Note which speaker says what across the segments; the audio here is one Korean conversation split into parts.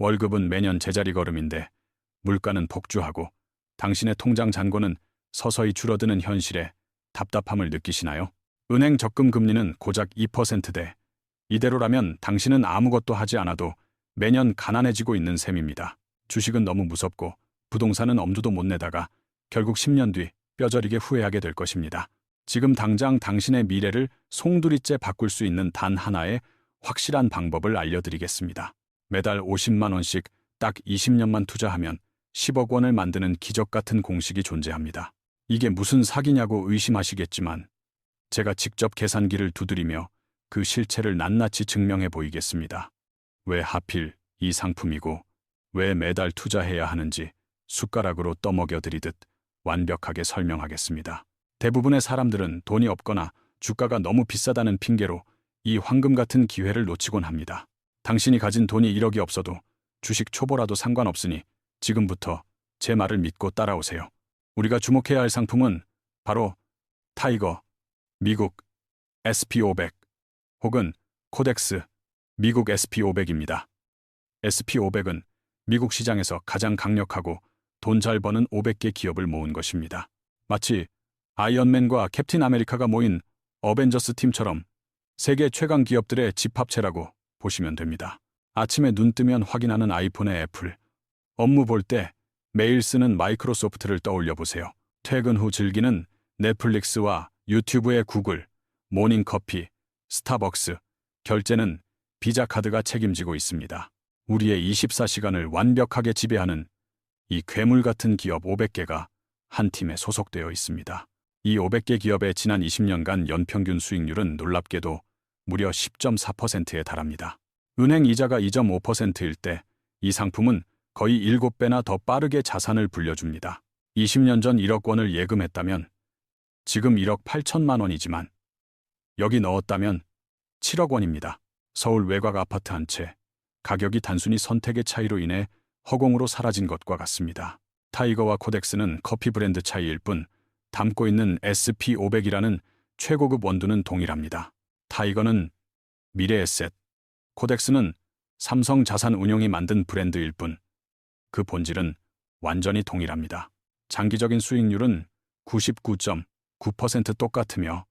Speaker 1: 월급은 매년 제자리 걸음인데 물가는 폭주하고 당신의 통장 잔고는 서서히 줄어드는 현실에 답답함을 느끼시나요? 은행 적금 금리는 고작 2%대. 이대로라면 당신은 아무것도 하지 않아도 매년 가난해지고 있는 셈입니다. 주식은 너무 무섭고 부동산은 엄두도 못 내다가 결국 10년 뒤 뼈저리게 후회하게 될 것입니다. 지금 당장 당신의 미래를 송두리째 바꿀 수 있는 단 하나의 확실한 방법을 알려드리겠습니다. 매달 50만 원씩 딱 20년만 투자하면 10억 원을 만드는 기적 같은 공식이 존재합니다. 이게 무슨 사기냐고 의심하시겠지만 제가 직접 계산기를 두드리며 그 실체를 낱낱이 증명해 보이겠습니다. 왜 하필 이 상품이고 왜 매달 투자해야 하는지 숟가락으로 떠먹여 드리듯 완벽하게 설명하겠습니다. 대부분의 사람들은 돈이 없거나 주가가 너무 비싸다는 핑계로 이 황금 같은 기회를 놓치곤 합니다. 당신이 가진 돈이 1억이 없어도 주식 초보라도 상관없으니 지금부터 제 말을 믿고 따라오세요. 우리가 주목해야 할 상품은 바로 타이거, 미국 SP500 혹은 코덱스, 미국 SP500입니다. SP500은 미국 시장에서 가장 강력하고 돈 잘 버는 500개 기업을 모은 것입니다. 마치 아이언맨과 캡틴 아메리카가 모인 어벤져스 팀처럼 세계 최강 기업들의 집합체라고 보시면 됩니다. 아침에 눈 뜨면 확인하는 아이폰의 애플, 업무 볼 때 매일 쓰는 마이크로소프트를 떠올려 보세요. 퇴근 후 즐기는 넷플릭스와 유튜브의 구글, 모닝커피, 스타벅스, 결제는 비자카드가 책임지고 있습니다. 우리의 24시간을 완벽하게 지배하는 이 괴물 같은 기업 500개가 한 팀에 소속되어 있습니다. 이 500개 기업의 지난 20년간 연평균 수익률은 놀랍게도 무려 10.4%에 달합니다. 은행 이자가 2.5%일 때 이 상품은 거의 7배나 더 빠르게 자산을 불려줍니다. 20년 전 1억 원을 예금했다면 지금 1억 8천만 원이지만 여기 넣었다면 7억 원입니다. 서울 외곽 아파트 한 채, 가격이 단순히 선택의 차이로 인해 허공으로 사라진 것과 같습니다. 타이거와 코덱스는 커피 브랜드 차이일 뿐 담고 있는 SP500이라는 최고급 원두는 동일합니다. 타이거는 미래 에셋, 코덱스는 삼성 자산운용이 만든 브랜드일 뿐 그 본질은 완전히 동일합니다. 장기적인 수익률은 99.9% 똑같으며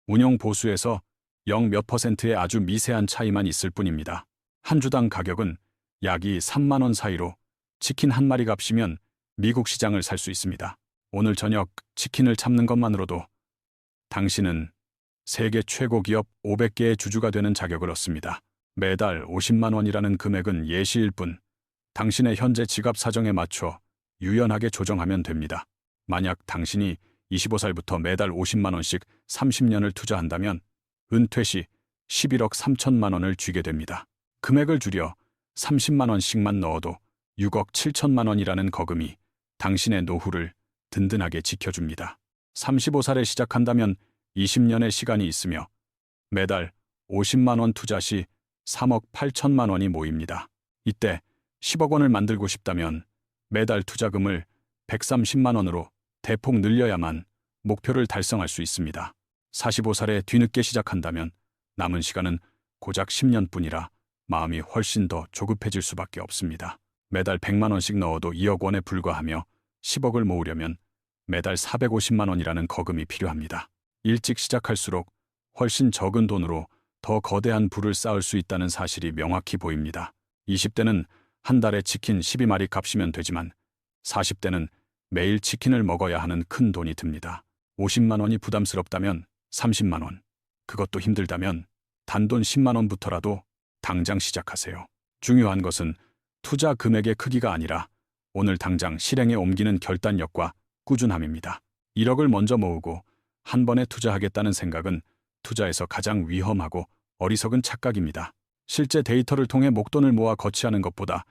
Speaker 1: 운용 보수에서 0 몇 %의 아주 미세한 차이만 있을 뿐입니다. 한 주당 가격은 약 3만 원 사이로 치킨 한 마리 값이면 미국 시장을 살 수 있습니다. 오늘 저녁 치킨을 참는 것만으로도 당신은 세계 최고 기업 500개의 주주가 되는 자격을 얻습니다. 매달 50만 원이라는 금액은 예시일 뿐 당신의 현재 지갑 사정에 맞춰 유연하게 조정하면 됩니다. 만약 당신이 25살부터 매달 50만 원씩 30년을 투자한다면 은퇴 시 11억 3천만 원을 쥐게 됩니다. 금액을 줄여 30만 원씩만 넣어도 6억 7천만 원이라는 거금이 당신의 노후를 든든하게 지켜줍니다. 35살에 시작한다면 20년의 시간이 있으며 매달 50만 원 투자 시 3억 8천만 원이 모입니다. 이때 10억 원을 만들고 싶다면 매달 투자금을 130만 원으로 대폭 늘려야만 목표를 달성할 수 있습니다. 45살에 뒤늦게 시작한다면 남은 시간은 고작 10년뿐이라 마음이 훨씬 더 조급해질 수밖에 없습니다. 매달 100만 원씩 넣어도 2억 원에 불과하며 10억을 모으려면 매달 450만 원이라는 거금이 필요합니다. 일찍 시작할수록 훨씬 적은 돈으로 더 거대한 부를 쌓을 수 있다는 사실이 명확히 보입니다. 20대는 한 달에 치킨 12마리 값이면 되지만 40대는 매일 치킨을 먹어야 하는 큰 돈이 듭니다. 50만 원이 부담스럽다면 30만 원, 그것도 힘들다면 단돈 10만 원부터라도 당장 시작하세요. 중요한 것은 투자 금액의 크기가 아니라 오늘 당장 실행에 옮기는 결단력과 꾸준함입니다. 1억을 먼저 모으고 한 번에 투자하겠다는 생각은 투자에서 가장 위험하고 어리석은 착각입니다. 실제 데이터를 통해 목돈을 모아 거치하는 것보다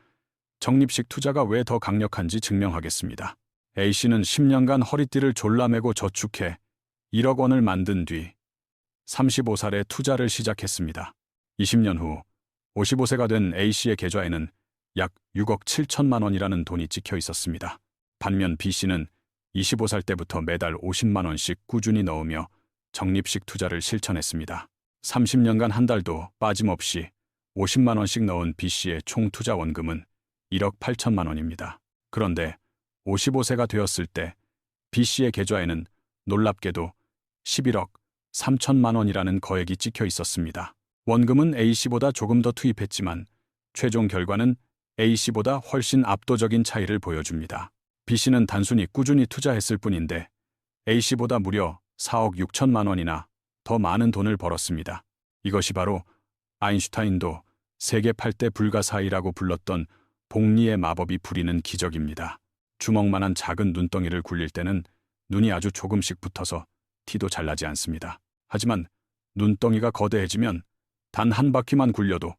Speaker 1: 적립식 투자가 왜 더 강력한지 증명하겠습니다. A씨는 10년간 허리띠를 졸라매고 저축해 1억 원을 만든 뒤 35살에 투자를 시작했습니다. 20년 후 55세가 된 A씨의 계좌에는 약 6억 7천만 원이라는 돈이 찍혀 있었습니다. 반면 B씨는 25살 때부터 매달 50만 원씩 꾸준히 넣으며 적립식 투자를 실천했습니다. 30년간 한 달도 빠짐없이 50만 원씩 넣은 B씨의 총 투자 원금은 1억 8천만 원입니다. 그런데 55세가 되었을 때 B씨의 계좌에는 놀랍게도 11억 3천만 원이라는 거액이 찍혀 있었습니다. 원금은 A씨보다 조금 더 투입했지만 최종 결과는 A씨보다 훨씬 압도적인 차이를 보여줍니다. B씨는 단순히 꾸준히 투자했을 뿐인데 A씨보다 무려 4억 6천만 원이나 더 많은 돈을 벌었습니다. 이것이 바로 아인슈타인도 세계 8대 불가사의라고 불렀던 복리의 마법이 부리는 기적입니다. 주먹만한 작은 눈덩이를 굴릴 때는 눈이 아주 조금씩 붙어서 티도 잘 나지 않습니다. 하지만 눈덩이가 거대해지면 단 한 바퀴만 굴려도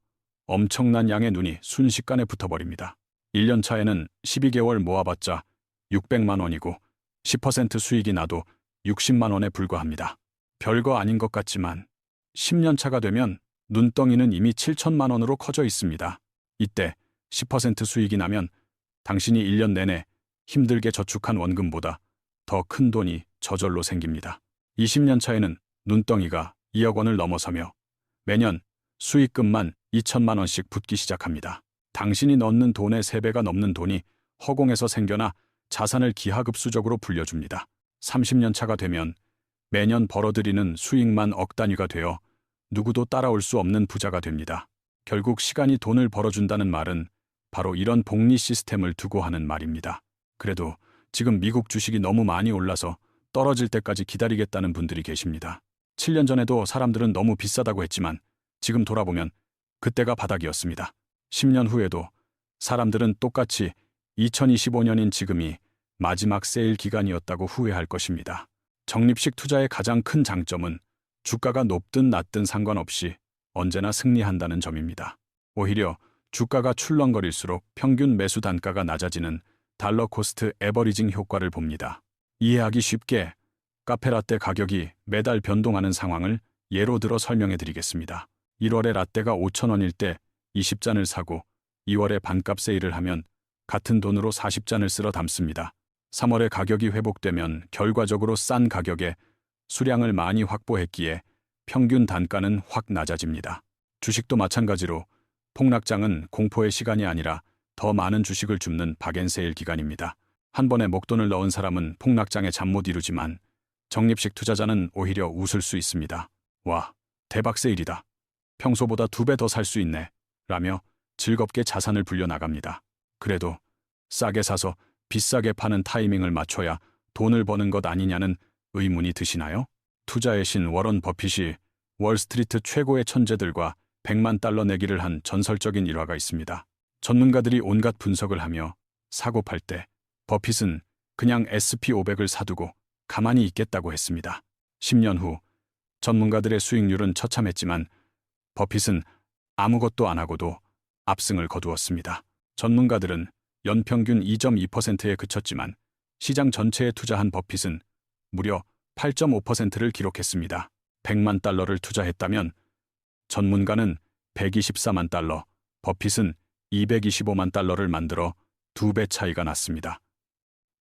Speaker 1: 엄청난 양의 눈이 순식간에 붙어버립니다. 1년 차에는 12개월 모아봤자 600만 원이고 10% 수익이 나도 60만 원에 불과합니다. 별거 아닌 것 같지만 10년 차가 되면 눈덩이는 이미 7천만 원으로 커져 있습니다. 이때 10% 수익이 나면 당신이 1년 내내 힘들게 저축한 원금보다 더 큰 돈이 저절로 생깁니다. 20년 차에는 눈덩이가 2억 원을 넘어서며 매년 수익금만 2천만 원씩 붙기 시작합니다. 당신이 넣는 돈의 3배가 넘는 돈이 허공에서 생겨나 자산을 기하급수적으로 불려줍니다. 30년 차가 되면 매년 벌어들이는 수익만 억 단위가 되어 누구도 따라올 수 없는 부자가 됩니다. 결국 시간이 돈을 벌어준다는 말은 바로 이런 복리 시스템을 두고 하는 말입니다. 그래도 지금 미국 주식이 너무 많이 올라서 떨어질 때까지 기다리겠다는 분들이 계십니다. 7년 전에도 사람들은 너무 비싸다고 했지만 지금 돌아보면 그때가 바닥이었습니다. 10년 후에도 사람들은 똑같이 2025년인 지금이 마지막 세일 기간이었다고 후회할 것입니다. 적립식 투자의 가장 큰 장점은 주가가 높든 낮든 상관없이 언제나 승리한다는 점입니다. 오히려 주가가 출렁거릴수록 평균 매수 단가가 낮아지는 달러 코스트 에버리징 효과를 봅니다. 이해하기 쉽게 카페라떼 가격이 매달 변동하는 상황을 예로 들어 설명해 드리겠습니다. 1월에 라떼가 5,000원일 때 20잔을 사고 2월에 반값 세일을 하면 같은 돈으로 40잔을 쓸어 담습니다. 3월에 가격이 회복되면 결과적으로 싼 가격에 수량을 많이 확보했기에 평균 단가는 확 낮아집니다. 주식도 마찬가지로 폭락장은 공포의 시간이 아니라 더 많은 주식을 줍는 박앤세일 기간입니다. 한 번에 목돈을 넣은 사람은 폭락장에 잠 못 이루지만 적립식 투자자는 오히려 웃을 수 있습니다. 와, 대박 세일이다. 평소보다 2배 더 살 수 있네. 라며 즐겁게 자산을 불려나갑니다. 그래도 싸게 사서 비싸게 파는 타이밍을 맞춰야 돈을 버는 것 아니냐는 의문이 드시나요? 투자의 신 워런 버핏이 월스트리트 최고의 천재들과 100만 달러 내기를 한 전설적인 일화가 있습니다. 전문가들이 온갖 분석을 하며 사고 팔 때 버핏은 그냥 SP500을 사두고 가만히 있겠다고 했습니다. 10년 후 전문가들의 수익률은 처참했지만 버핏은 아무것도 안 하고도 압승을 거두었습니다. 전문가들은 연평균 2.2%에 그쳤지만 시장 전체에 투자한 버핏은 무려 8.5%를 기록했습니다. 100만 달러를 투자했다면 전문가는 124만 달러, 버핏은 225만 달러를 만들어 2배 차이가 났습니다.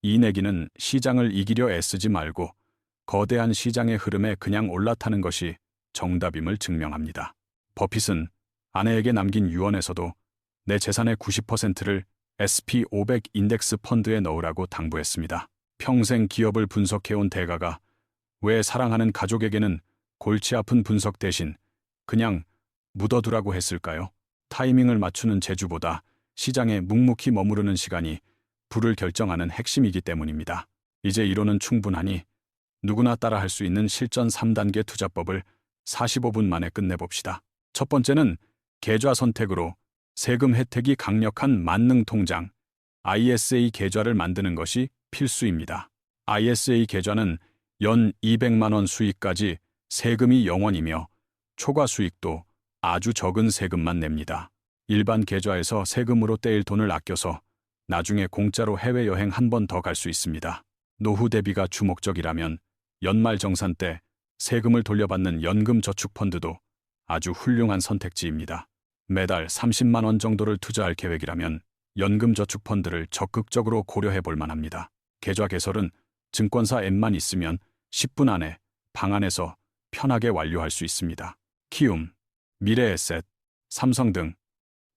Speaker 1: 이 내기는 시장을 이기려 애쓰지 말고 거대한 시장의 흐름에 그냥 올라타는 것이 정답임을 증명합니다. 버핏은 아내에게 남긴 유언에서도 내 재산의 90%를 SP500 인덱스 펀드에 넣으라고 당부했습니다. 평생 기업을 분석해온 대가가 왜 사랑하는 가족에게는 골치 아픈 분석 대신 그냥 묻어두라고 했을까요? 타이밍을 맞추는 재주보다 시장에 묵묵히 머무르는 시간이 부를 결정하는 핵심이기 때문입니다. 이제 이론은 충분하니 누구나 따라할 수 있는 실전 3단계 투자법을 45분 만에 끝내봅시다. 첫 번째는 계좌 선택으로 세금 혜택이 강력한 만능 통장 ISA 계좌를 만드는 것이 필수입니다. ISA 계좌는 연 200만 원 수익까지 세금이 0원이며 초과 수익도 아주 적은 세금만 냅니다. 일반 계좌에서 세금으로 떼일 돈을 아껴서 나중에 공짜로 해외여행 한 번 더 갈 수 있습니다. 노후 대비가 주목적이라면 연말정산 때 세금을 돌려받는 연금저축펀드도 아주 훌륭한 선택지입니다. 매달 30만 원 정도를 투자할 계획이라면 연금저축펀드를 적극적으로 고려해 볼 만합니다. 계좌 개설은 증권사 앱만 있으면 10분 안에 방 안에서 편하게 완료할 수 있습니다. 키움, 미래에셋, 삼성 등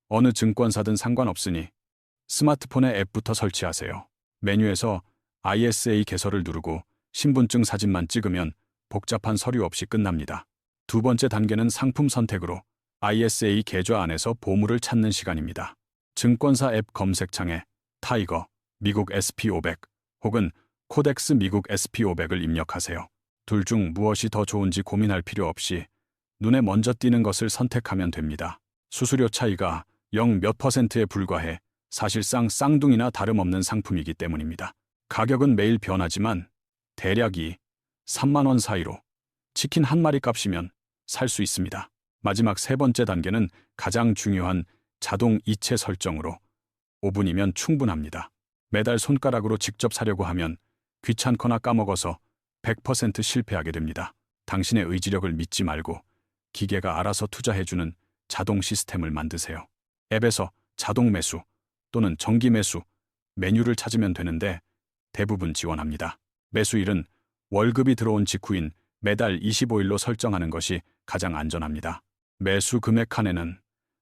Speaker 1: 어느 증권사든 상관없으니 스마트폰에 앱부터 설치하세요. 메뉴에서 ISA 개설을 누르고 신분증 사진만 찍으면 복잡한 서류 없이 끝납니다. 두 번째 단계는 상품 선택으로 ISA 계좌 안에서 보물을 찾는 시간입니다. 증권사 앱 검색창에 타이거, 미국 SP500 혹은 코덱스 미국 SP500을 입력하세요. 둘 중 무엇이 더 좋은지 고민할 필요 없이 눈에 먼저 띄는 것을 선택하면 됩니다. 수수료 차이가 0 몇 %에 불과해 사실상 쌍둥이나 다름없는 상품이기 때문입니다. 가격은 매일 변하지만 대략 3만 원 사이로 치킨 한 마리 값이면 살 수 있습니다. 마지막 세 번째 단계는 가장 중요한 자동 이체 설정으로 5분이면 충분합니다. 매달 손가락으로 직접 사려고 하면 귀찮거나 까먹어서 100% 실패하게 됩니다. 당신의 의지력을 믿지 말고 기계가 알아서 투자해주는 자동 시스템을 만드세요. 앱에서 자동 매수 또는 정기 매수 메뉴를 찾으면 되는데 대부분 지원합니다. 매수일은 월급이 들어온 직후인 매달 25일로 설정하는 것이 가장 안전합니다. 매수 금액 칸에는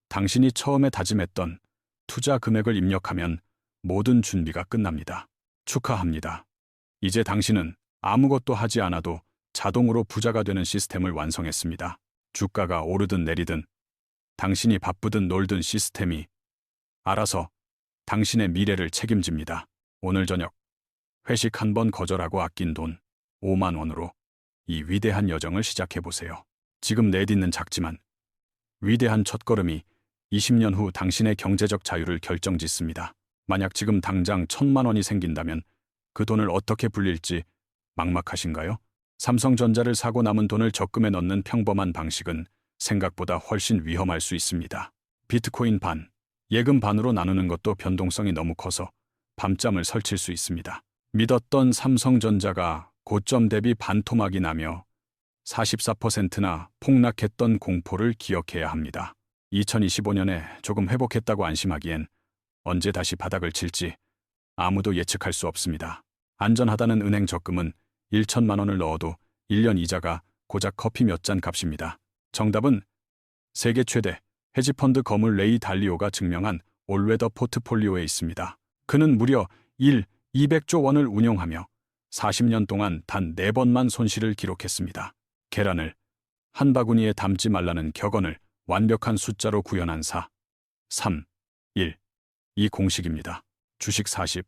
Speaker 1: 당신이 처음에 다짐했던 투자 금액을 입력하면 모든 준비가 끝납니다. 축하합니다. 이제 당신은 아무것도 하지 않아도 자동으로 부자가 되는 시스템을 완성했습니다. 주가가 오르든 내리든 당신이 바쁘든 놀든 시스템이 알아서 당신의 미래를 책임집니다. 오늘 저녁 회식 한 번 거절하고 아낀 돈 5만 원으로 이 위대한 여정을 시작해보세요. 지금 내딛는 작지만 위대한 첫걸음이 20년 후 당신의 경제적 자유를 결정짓습니다. 만약 지금 당장 1,000만 원이 생긴다면 그 돈을 어떻게 불릴지 막막하신가요? 삼성전자를 사고 남은 돈을 적금에 넣는 평범한 방식은 생각보다 훨씬 위험할 수 있습니다. 비트코인 반, 예금 반으로 나누는 것도 변동성이 너무 커서 밤잠을 설칠 수 있습니다. 믿었던 삼성전자가 고점 대비 반토막이 나며 44%나 폭락했던 공포를 기억해야 합니다. 2025년에 조금 회복했다고 안심하기엔 언제 다시 바닥을 칠지 아무도 예측할 수 없습니다. 안전하다는 은행 적금은 1천만 원을 넣어도 1년 이자가 고작 커피 몇 잔 값입니다. 정답은 세계 최대 헤지펀드 거물 레이 달리오가 증명한 올웨더 포트폴리오에 있습니다. 그는 무려 200조 원을 운용하며 40년 동안 단 4번만 손실을 기록했습니다. 계란을 한 바구니에 담지 말라는 격언을 완벽한 숫자로 구현한 3, 1. 이 공식입니다. 주식 40,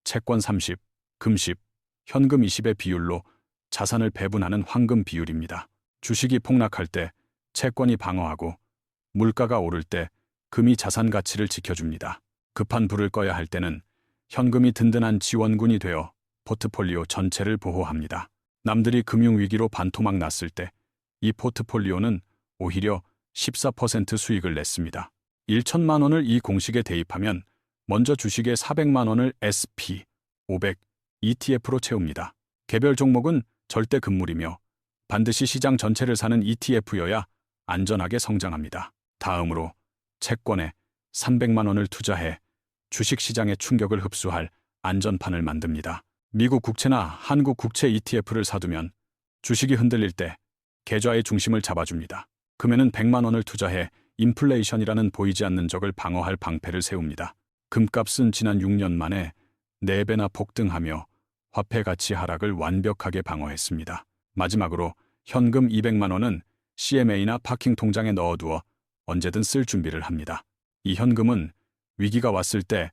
Speaker 1: 채권 30, 금 10, 현금 20의 비율로 자산을 배분하는 황금 비율입니다. 주식이 폭락할 때 채권이 방어하고 물가가 오를 때 금이 자산 가치를 지켜줍니다. 급한 불을 꺼야 할 때는 현금이 든든한 지원군이 되어 포트폴리오 전체를 보호합니다. 남들이 금융위기로 반토막 났을 때 이 포트폴리오는 오히려 14% 수익을 냈습니다. 1천만 원을 이 공식에 대입하면 먼저 주식의 400만 원을 SP500 ETF로 채웁니다. 개별 종목은 절대 금물이며 반드시 시장 전체를 사는 ETF여야 안전하게 성장합니다. 다음으로 채권에 300만 원을 투자해 주식시장의 충격을 흡수할 안전판을 만듭니다. 미국 국채나 한국 국채 ETF를 사두면 주식이 흔들릴 때 계좌의 중심을 잡아줍니다. 금에는 100만 원을 투자해 인플레이션이라는 보이지 않는 적을 방어할 방패를 세웁니다. 금값은 지난 6년 만에 4배나 폭등하며 화폐 가치 하락을 완벽하게 방어했습니다. 마지막으로 현금 200만 원은 CMA나 파킹 통장에 넣어두어 언제든 쓸 준비를 합니다. 이 현금은 위기가 왔을 때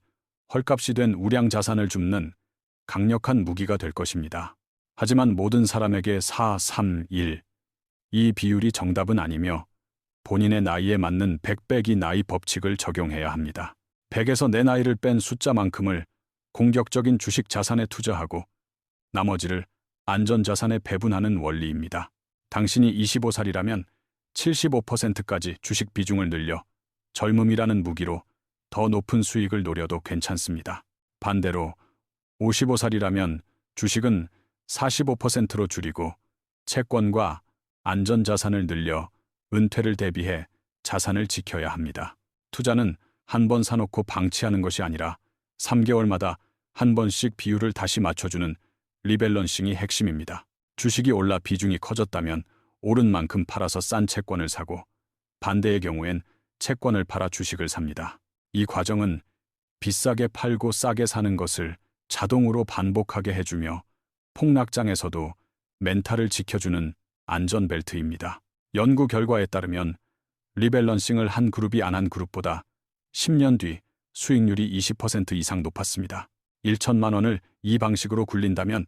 Speaker 1: 헐값이 된 우량 자산을 줍는 강력한 무기가 될 것입니다. 하지만 모든 사람에게 4, 3, 1. 이 비율이 정답은 아니며 본인의 나이에 맞는 100 빼기 나이 법칙을 적용해야 합니다. 100에서 내 나이를 뺀 숫자만큼을 공격적인 주식 자산에 투자하고 나머지를 안전자산에 배분하는 원리입니다. 당신이 25살이라면 75%까지 주식 비중을 늘려 젊음이라는 무기로 더 높은 수익을 노려도 괜찮습니다. 반대로 55살이라면 주식은 45%로 줄이고 채권과 안전자산을 늘려 은퇴를 대비해 자산을 지켜야 합니다. 투자는 한 번 사놓고 방치하는 것이 아니라 3개월마다 한 번씩 비율을 다시 맞춰주는 리밸런싱이 핵심입니다. 주식이 올라 비중이 커졌다면 오른 만큼 팔아서 싼 채권을 사고 반대의 경우엔 채권을 팔아 주식을 삽니다. 이 과정은 비싸게 팔고 싸게 사는 것을 자동으로 반복하게 해주며 폭락장에서도 멘탈을 지켜주는 안전벨트입니다. 연구 결과에 따르면 리밸런싱을 한 그룹이 안 한 그룹보다 10년 뒤 수익률이 20% 이상 높았습니다. 1천만 원을 이 방식으로 굴린다면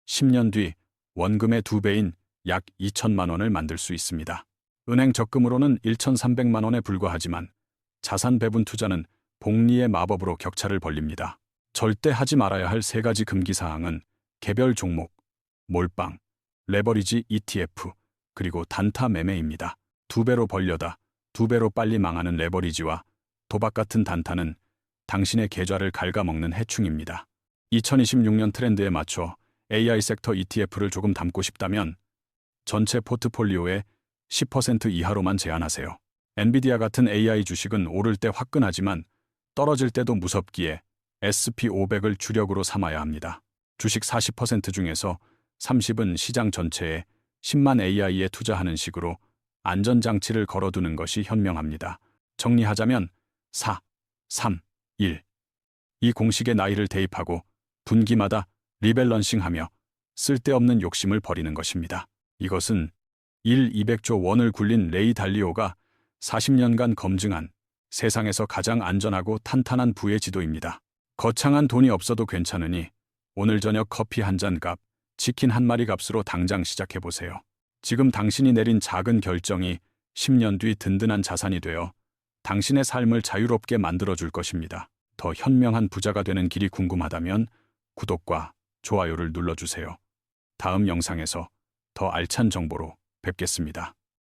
Speaker 1: 10년 뒤 원금의 2배인 약 2천만 원을 만들 수 있습니다. 은행 적금으로는 1,300만 원에 불과하지만 자산 배분 투자는 복리의 마법으로 격차를 벌립니다. 절대 하지 말아야 할 3가지 금기사항은 개별 종목, 몰빵, 레버리지 ETF, 그리고 단타 매매입니다. 2배로 벌려다 2배로 빨리 망하는 레버리지와 도박 같은 단타는 당신의 계좌를 갉아먹는 해충입니다. 2026년 트렌드에 맞춰 AI 섹터 ETF를 조금 담고 싶다면 전체 포트폴리오의 10% 이하로만 제한하세요. 엔비디아 같은 AI 주식은 오를 때 화끈하지만 떨어질 때도 무섭기에 SP500을 주력으로 삼아야 합니다. 주식 40% 중에서 30은 시장 전체에 10만 AI에 투자하는 식으로 안전장치를 걸어두는 것이 현명합니다. 정리하자면 4, 3, 1. 이 공식의 나이를 대입하고 분기마다 리밸런싱하며 쓸데없는 욕심을 버리는 것입니다. 이것은 200조 원을 굴린 레이 달리오가 40년간 검증한 세상에서 가장 안전하고 탄탄한 부의 지도입니다. 거창한 돈이 없어도 괜찮으니 오늘 저녁 커피 한 잔 값, 치킨 한 마리 값으로 당장 시작해보세요. 지금 당신이 내린 작은 결정이 10년 뒤 든든한 자산이 되어 당신의 삶을 자유롭게 만들어줄 것입니다. 더 현명한 부자가 되는 길이 궁금하다면 구독과 좋아요를 눌러주세요. 다음 영상에서 더 알찬 정보로 뵙겠습니다.